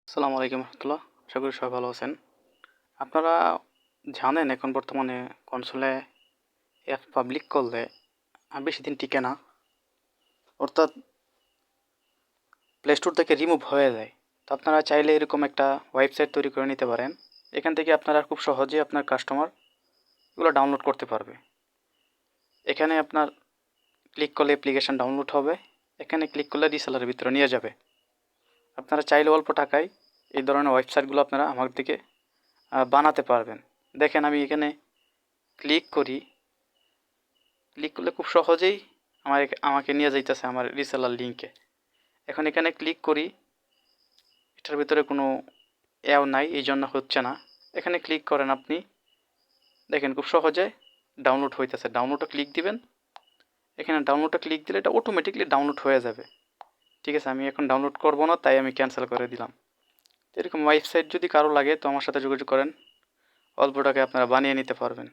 আসসালামু আলাইকুম রহমতুল্লাহ। আশা করি সবাই ভালো আছেন। আপনারা জানেন এখন বর্তমানে কনসোলে অ্যাপ পাবলিক করলে বেশি দিন টিকে না, অর্থাৎ প্লে স্টোর থেকে রিমুভ হয়ে যায়। তো আপনারা চাইলে এরকম একটা ওয়েবসাইট তৈরি করে নিতে পারেন। এখান থেকে আপনারা খুব সহজেই আপনার কাস্টমার এগুলো ডাউনলোড করতে পারবে। এখানে আপনার ক্লিক করলে অ্যাপ্লিকেশন ডাউনলোড হবে। এখানে ক্লিক করলে রিসেলারের ভিতরে নিয়ে যাবে। আপনারা চাইলে অল্প টাকায় এই ধরনের ওয়েবসাইটগুলো আপনারা আমার দিকে বানাতে পারবেন। দেখেন আমি এখানে ক্লিক করলে খুব সহজেই আমাকে নিয়ে যাইতেছে আমার রিসেলার লিঙ্কে। এখন এখানে ক্লিক করি, এটার ভিতরে কোনো অ্যাও নাই, এই জন্য হচ্ছে না। এখানে ক্লিক করেন আপনি, দেখেন খুব সহজে ডাউনলোড হইতেছে। ডাউনলোডে ক্লিক দিবেন। এখানে ডাউনলোডে ক্লিক দিলে এটা অটোমেটিকলি ডাউনলোড হয়ে যাবে। ঠিক আছে, আমি এখন ডাউনলোড করব না, তাই আমি ক্যান্সেল করে দিলাম। এরকম ওয়েবসাইট যদি কারো লাগে তো আমার সাথে যোগাযোগ করেন, অল্প টাকায় আপনারা বানিয়ে নিতে পারবেন।